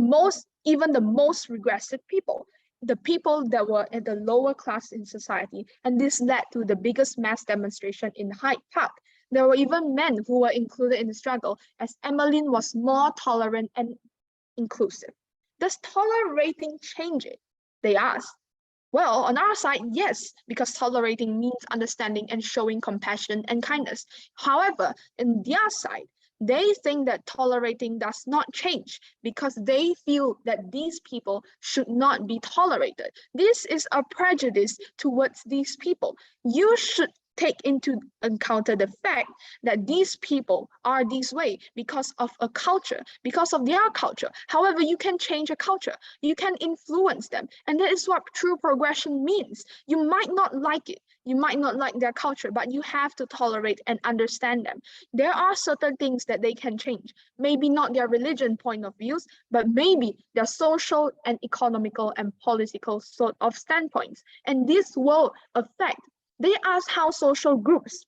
S5: even the most regressive people, the people that were at the lower class in society, and this led to the biggest mass demonstration in Hyde Park. There were even men who were included in the struggle, as Emmeline was more tolerant and inclusive. Does tolerating change it? They asked. Well, on our side, yes, because tolerating means understanding and showing compassion and kindness. However, in their side, they think that tolerating does not change because they feel that these people should not be tolerated. This is a prejudice towards these people. You should take into account the fact that these people are this way because of a culture, because of their culture. However, you can change a culture, you can influence them, and that is what true progression means. You might not like it, you might not like their culture, but you have to tolerate and understand them. There are certain things that they can change, maybe not their religion point of views, but maybe their social and economical and political sort of standpoints, and this will affect. They ask how social groups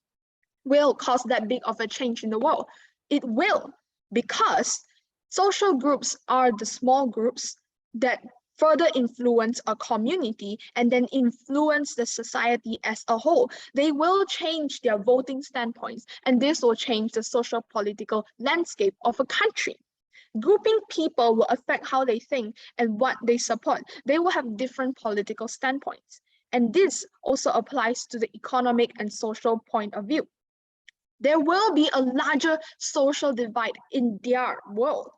S5: will cause that big of a change in the world. It will, because social groups are the small groups that further influence a community and then influence the society as a whole. They will change their voting standpoints, and this will change the social political landscape of a country. Grouping people will affect how they think and what they support. They will have different political standpoints. And this also applies to the economic and social point of view. There will be a larger social divide in their world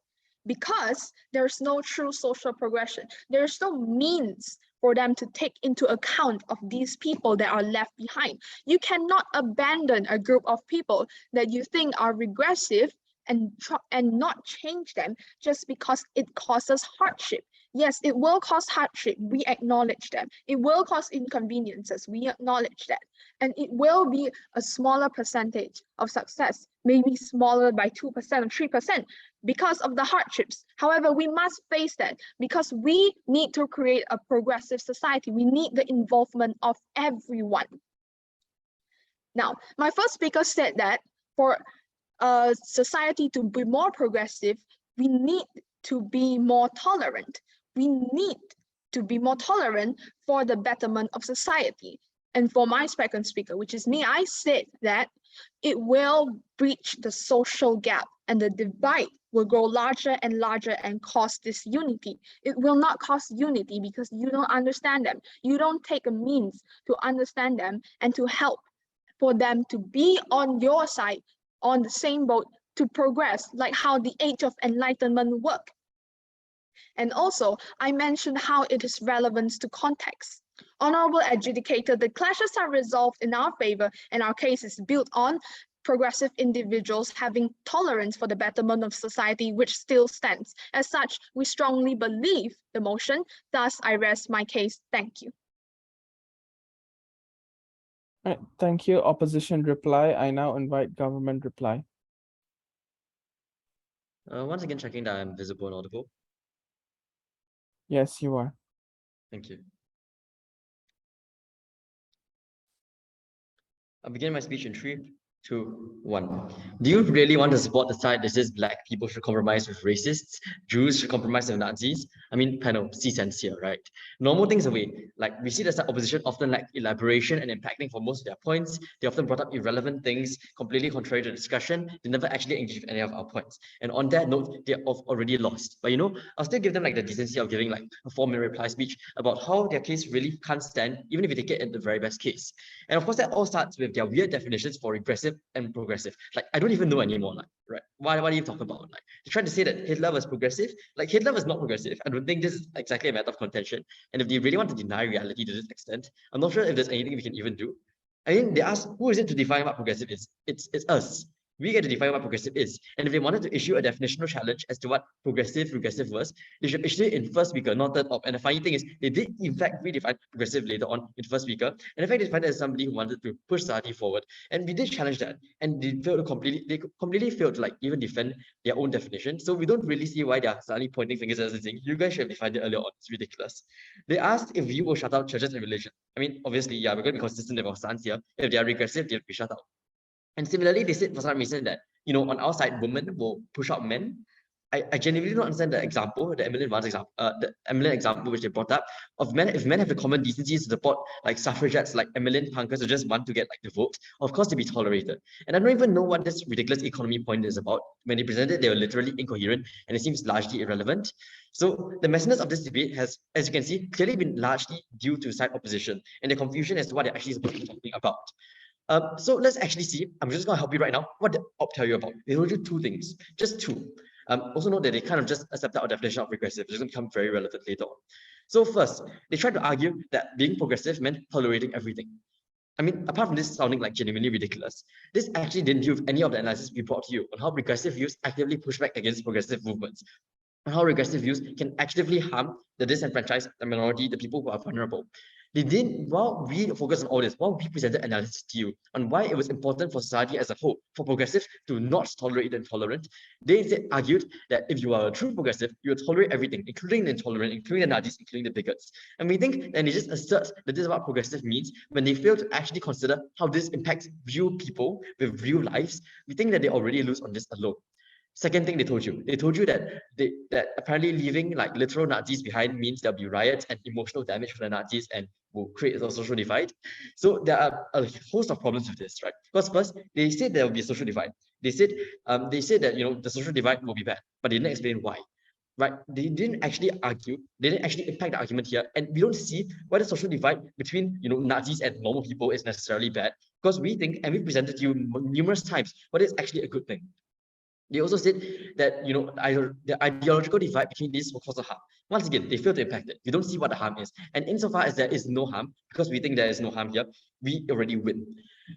S5: because there's no true social progression. There's no means for them to take into account of these people that are left behind. You cannot abandon a group of people that you think are regressive and not change them just because it causes hardship. Yes, it will cause hardship. We acknowledge that. It will cause inconveniences. We acknowledge that. And it will be a smaller percentage of success, maybe smaller by 2% or 3% because of the hardships. However, we must face that because we need to create a progressive society. We need the involvement of everyone. Now, my first speaker said that for a society to be more progressive, we need to be more tolerant. We need to be more tolerant for the betterment of society. And for my second speaker, which is me, I said that it will breach the social gap and the divide will grow larger and larger and cause disunity. It will not cause unity because you don't understand them. You don't take a means to understand them and to help for them to be on your side, on the same boat, to progress, like how the Age of Enlightenment worked. And also, I mentioned how it is relevant to context. Honorable adjudicator, the clashes are resolved in our favor and our case is built on progressive individuals having tolerance for the betterment of society, which still stands. As such, we strongly believe the motion. Thus, I rest my case. Thank you.
S2: All right, thank you. Opposition reply. I now invite government reply.
S1: Once again, checking that I'm visible and audible.
S2: Yes, you are.
S1: Thank you. I'll begin my speech in 3, 2, 1. Do you really want to support the side that says black people should compromise with racists, Jews should compromise with Nazis? I mean, kind of see sense here, right? Normal things away. Like we see the side opposition often lack elaboration and impacting for most of their points. They often brought up irrelevant things, completely contrary to the discussion. They never actually engaged with any of our points. And on that note, they're already lost. But you know, I'll still give them like the decency of giving like a 4-minute reply speech about how their case really can't stand, even if you take it in the very best case. And of course, that all starts with their weird definitions for regressive and progressive. Like, I don't even know anymore, like, right? What are you talking about? Like, they're trying to say that Hitler was progressive. Like, Hitler was not progressive. I don't think this is exactly a matter of contention. And if they really want to deny reality to this extent, I'm not sure if there's anything we can even do. I mean, they ask, who is it to define what progressive is? It's us. We get to define what progressive is. And if they wanted to issue a definitional challenge as to what regressive was, they should issue it in first speaker, not third op. And the funny thing is, they did in fact redefine progressive later on in first speaker. And in fact, they defined it as somebody who wanted to push society forward. And we did challenge that. And they completely failed to like even defend their own definition. So we don't really see why they're suddenly pointing fingers at us and saying, you guys should have defined it earlier on. It's ridiculous. They asked if we will shut out churches and religion. I mean, obviously, yeah, we're going to be consistent with our stance here. If they are regressive, they have to be shut out. And similarly, they said for some reason that, you know, on our side, women will push out men. I genuinely don't understand the example, the Emily example which they brought up of men. If men have the common decency to support like suffragettes, like Emmeline Punkers who just want to get like the vote, of course to be tolerated. And I don't even know what this ridiculous economy point is about. When they presented, they were literally incoherent and it seems largely irrelevant. So the messiness of this debate has, as you can see, clearly been largely due to side opposition and the confusion as to what they're actually supposed to be talking about. So let's actually see. I'm just going to help you right now. What did Op tell you about? They told you 2 things, just 2. Also note that they kind of just accepted our definition of regressive, which is going to become very relevant later on. So first, they tried to argue that being progressive meant tolerating everything. I mean, apart from this sounding like genuinely ridiculous, this actually didn't deal with any of the analysis we brought to you on how regressive views actively push back against progressive movements, and how regressive views can actively harm the disenfranchised, the minority, the people who are vulnerable. They didn't, while we focused on all this, while we presented analysis to you on why it was important for society as a whole, for progressives to not tolerate the intolerant, they argued that if you are a true progressive, you will tolerate everything, including the intolerant, including the Nazis, including the bigots. And we think that they just assert that this is what progressive means when they fail to actually consider how this impacts real people with real lives. We think that they already lose on this alone. Second thing they told you that apparently leaving like literal Nazis behind means there'll be riots and emotional damage for the Nazis and will create a social divide. So there are a host of problems with this, right? Because first, they said there will be a social divide. They said that, you know, the social divide will be bad, but they didn't explain why. Right? They didn't actually argue, they didn't actually impact the argument here, and we don't see why the social divide between, you know, Nazis and normal people is necessarily bad, because we think, and we presented to you numerous times, what is actually a good thing. They also said that, you know, the ideological divide between these will cause a harm. Once again, they fail to impact it. We don't see what the harm is. And insofar as there is no harm, because we think there is no harm here, we already win.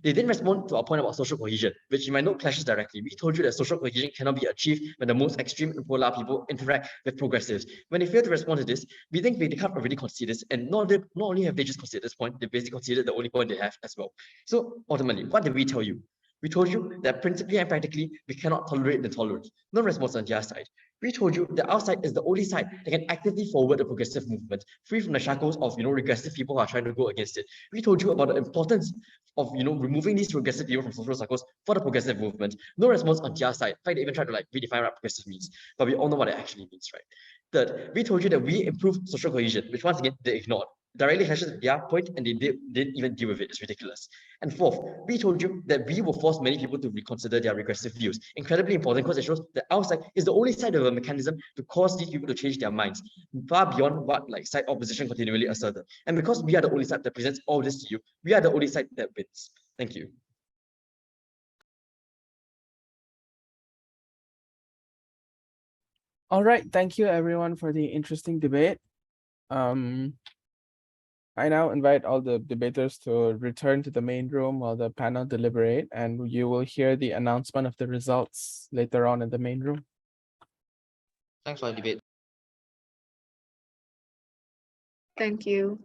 S1: They didn't respond to our point about social cohesion, which you might know clashes directly. We told you that social cohesion cannot be achieved when the most extreme and polar people interact with progressives. When they fail to respond to this, we think they can't already concede this. And not only have they just conceded this point, they basically conceded the only point they have as well. So ultimately, what did we tell you? We told you that principally and practically, we cannot tolerate the intolerant. No response on their side. We told you that our side is the only side that can actively forward the progressive movement, free from the shackles of, you know, regressive people who are trying to go against it. We told you about the importance of, you know, removing these regressive people from social circles for the progressive movement. No response on their side. In fact, they even tried to like redefine what progressive means, but we all know what it actually means, right? Third, we told you that we improved social cohesion, which once again they ignored. Directly clashes their point, and they didn't even deal with it. It's ridiculous. And fourth, we told you that we will force many people to reconsider their regressive views. Incredibly important, because it shows that our side is the only side of a mechanism to cause these people to change their minds, far beyond what like side opposition continually asserted. And because we are the only side that presents all this to you, we are the only side that wins. Thank you.
S2: All right, thank you everyone for the interesting debate. I now invite all the debaters to return to the main room while the panel deliberate, and you will hear the announcement of the results later on in the main room.
S4: Thanks for the debate.
S5: Thank you.